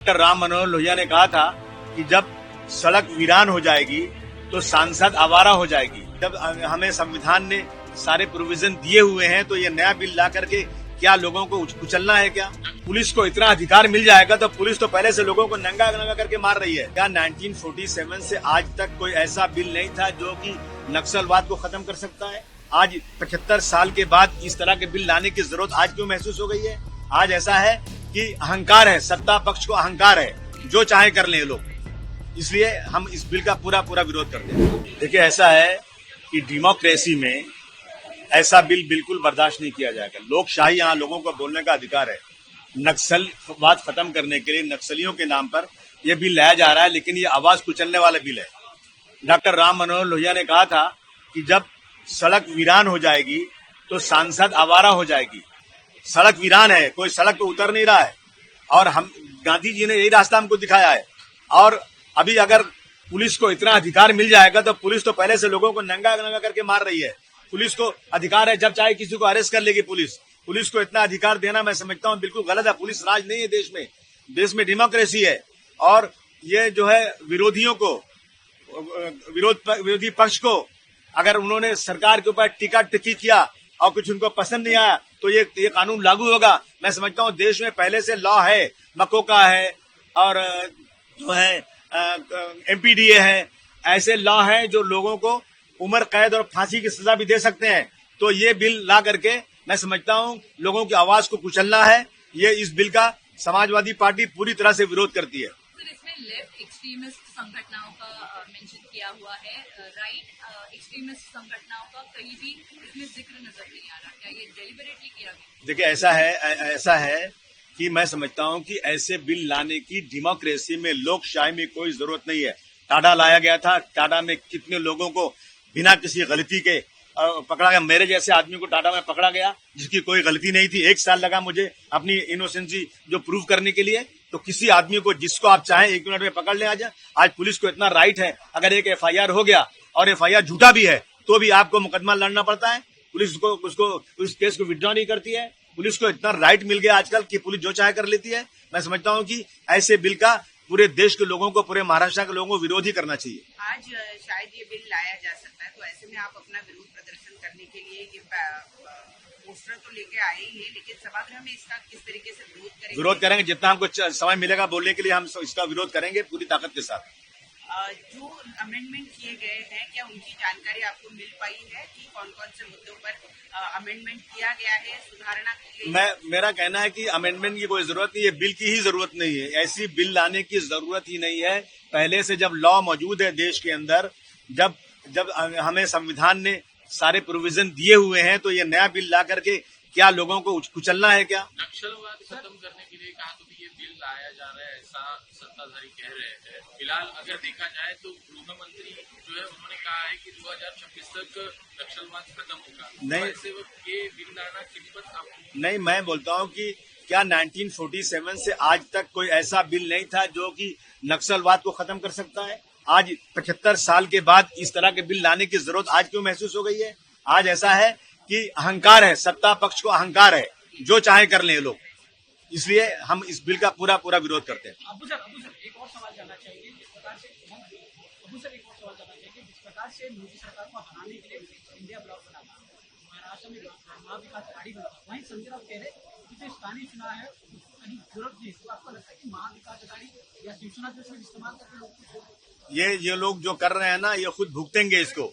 Doctor Ram Manohar Lohia ने कहा था कि जब सड़क वीरान हो जाएगी तो सांसद आवारा हो जाएगी। जब हमें संविधान ने सारे प्रोविजन दिए हुए हैं तो ये नया बिल ला करके क्या लोगों को कुचलना है क्या? पुलिस को इतना अधिकार मिल जाएगा तो पुलिस तो पहले से लोगों को नंगा नंगा करके मार रही है। क्या 1947 से आज तक कोई ऐसा बिल नहीं था जो कि नक्सलवाद को खत्म कर सकता है? आज 75 साल के बाद इस तरह के बिल लाने की जरूरत आज क्यों महसूस हो गई है? आज ऐसा है कि अहंकार है, सत्ता पक्ष को अहंकार है, जो चाहे कर लें लोग, इसलिए हम इस बिल का पूरा विरोध करते हैं। देखिए, ऐसा है कि डेमोक्रेसी में ऐसा बिल बिल्कुल बर्दाश्त नहीं किया जाएगा। लोकशाही, यहाँ लोगों को बोलने का अधिकार है। नक्सलवाद खत्म करने के लिए नक्सलियों के नाम पर यह बिल लाया जा रहा है, लेकिन ये आवाज कुचलने वाला बिल है। डॉक्टर राम मनोहर लोहिया ने कहा था कि जब सड़क वीरान हो जाएगी तो सांसद आवारा हो जाएगी। सड़क वीरान है, कोई सड़क पे उतर नहीं रहा है, और हम गांधी जी ने यही रास्ता हमको दिखाया है। और अभी अगर पुलिस को इतना अधिकार मिल जाएगा तो पुलिस तो पहले से लोगों को नंगा नंगा करके मार रही है। पुलिस को अधिकार है, जब चाहे किसी को अरेस्ट कर लेगी पुलिस को इतना अधिकार देना मैं समझता हूँ बिल्कुल गलत है। पुलिस राज नहीं है देश में डेमोक्रेसी है। और ये जो है विरोधियों को, विरोधी पक्ष को, अगर उन्होंने सरकार के ऊपर टीका टिक्की किया और कुछ उनको पसंद नहीं आया तो ये कानून लागू होगा। मैं समझता हूँ देश में पहले से लॉ है, मकोका है और जो है एमपीडीए है, ऐसे लॉ है जो लोगों को उम्र कैद और फांसी की सजा भी दे सकते हैं। तो ये बिल ला करके मैं समझता हूँ लोगों की आवाज को कुचलना है। ये इस बिल का समाजवादी पार्टी पूरी तरह से विरोध करती है। सर, इसमें लेफ्ट एक्सट्रीमिस्ट संगठनों का मेंशन किया हुआ है, राइट एक्सट्रीमिस्ट संगठनों का कहीं भी इसमें जिक्र नजर नहीं आ रहा। क्या ये डेलिबरेटली किया गया? देखिए, ऐसा है कि मैं समझता हूं कि ऐसे बिल लाने की डेमोक्रेसी में, लोकशाही में कोई जरूरत नहीं है। टाडा लाया गया था, टाडा में कितने लोगों को बिना किसी गलती के पकड़ा गया। मेरे जैसे आदमी को टाडा में पकड़ा गया जिसकी कोई गलती नहीं थी। 1 साल लगा मुझे अपनी इनोसेंसी जो प्रूव करने के लिए। तो किसी आदमी को जिसको आप चाहें 1 मिनट में पकड़ लें। आज पुलिस को इतना राइट है, अगर एक एफआईआर हो गया और एफआईआर झूठा भी है तो भी आपको मुकदमा लड़ना पड़ता है। पुलिस को उस केस को विड्रॉ नहीं करती है। पुलिस को इतना राइट मिल गया आजकल कि पुलिस जो चाहे कर लेती है। मैं समझता हूँ कि ऐसे बिल का पूरे देश के लोगों को, पूरे महाराष्ट्र के लोगों को विरोध ही करना चाहिए। आज शायद ये बिल लाया जा सकता है, तो ऐसे में आप अपना विरोध प्रदर्शन करने के लिए ये पोस्टर तो लेके आए ही हैं, लेकिन सभागृह में इसका किस तरीके से विरोध करेंगे? जितना हमको समय मिलेगा बोलने के लिए हम इसका विरोध करेंगे पूरी ताकत के साथ। जो अमेंडमेंट किए गए हैं, क्या उनकी जानकारी आपको मिल पाई है कि कौन कौन से मुद्दों पर अमेंडमेंट किया गया है, सुधारणा की गई? मेरा कहना है कि अमेंडमेंट की कोई जरूरत नहीं है, बिल की ही जरूरत नहीं है। ऐसी बिल लाने की जरूरत ही नहीं है। पहले से जब लॉ मौजूद है देश के अंदर, जब हमें संविधान ने सारे प्रोविजन दिए हुए हैं तो ये नया बिल ला करके क्या लोगों को कुचलना है क्या? नक्सलवाद खत्म करने के लिए कहा तो भी ये बिल लाया जा रहा है, ऐसा सत्ताधारी कह रहे हैं। फिलहाल अगर देखा जाए तो गृह मंत्री जो है उन्होंने कहा है कि 2026 तक नक्सलवाद खत्म होगा। नहीं, ऐसे वक्त ये बिल लाना किस्मत आपको नहीं, मैं बोलता हूँ कि क्या 1947 से आज तक कोई ऐसा बिल नहीं था जो कि नक्सलवाद को खत्म कर सकता है? आज 75 साल के बाद इस तरह के बिल लाने की जरूरत आज क्यों महसूस हो गई है? आज ऐसा है कि अहंकार है, सत्ता पक्ष को अहंकार है, जो चाहे कर लें लोग, इसलिए हम इस बिल का पूरा विरोध करते हैं। अबू सर, एक और सवाल जानना चाहिए जिस प्रकार से मोदी सरकार को हटाने के लिए इंडिया ब्लॉक बना था, महाराष्ट्र में महाविकास अघाड़ी बना, वहीं संजय राउत कह रहे कि जो स्थानीय चुनाव है कहीं जरूरत नहीं। तो आपको लगता है कि महाविकास अघाड़ी या शिवसेना जो इस्तेमाल करके लोग ये लोग जो कर रहे हैं ना, ये खुद भुगतेंगे इसको।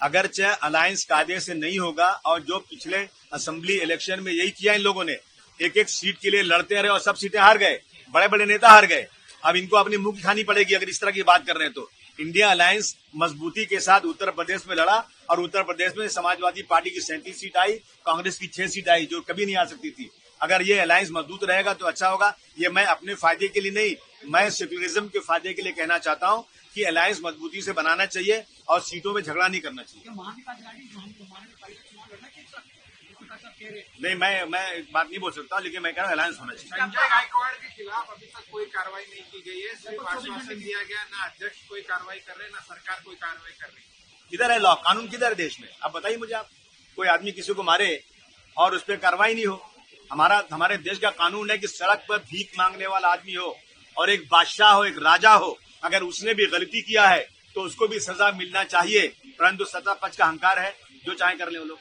अगर चाहे अलायंस कायदे से नहीं होगा, और जो पिछले असेंबली इलेक्शन में यही किया इन लोगों ने, एक सीट के लिए लड़ते रहे और सब सीटें हार गए, बड़े बड़े नेता हार गए। अब इनको अपनी मुंह खानी पड़ेगी अगर इस तरह की बात कर रहे हैं तो। इंडिया अलायंस मजबूती के साथ उत्तर प्रदेश में लड़ा और उत्तर प्रदेश में समाजवादी पार्टी की 37 सीट आई, कांग्रेस की 6 सीट आई, जो कभी नहीं आ सकती थी। अगर ये अलायंस मजबूत रहेगा तो अच्छा होगा। ये मैं अपने फायदे के लिए नहीं, मैं सेक्युलरिज्म के फायदे के लिए कहना चाहता हूँ कि अलायंस मजबूती से बनाना चाहिए और सीटों में झगड़ा नहीं करना चाहिए। नहीं, मैं बात नहीं बोल सकता, लेकिन मैं कह रहा हूँ अलायंस होना चाहिए। संजय गायकवाड़ के खिलाफ अभी तक कोई कार्रवाई नहीं की गई है, सिर्फ आश्वासन दिया गया। ना अध्यक्ष कोई कार्रवाई कर रहे हैं, ना सरकार कोई कार्रवाई कर रही है। किधर है लॉ, कानून किधर है देश में? आप बताइए मुझे। आप कोई आदमी किसी को मारे और उस पर कार्रवाई नहीं हो? हमारे देश का कानून है कि सड़क पर भीख मांगने वाला आदमी हो और एक बादशाह हो, एक राजा हो, अगर उसने भी गलती किया है तो उसको भी सजा मिलना चाहिए। परंतु सत्ता पक्ष का अहंकार है, जो चाहे कर ले वो लोग।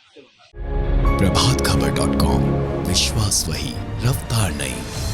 प्रभातखबर.com, विश्वास वही, रफ्तार नहीं।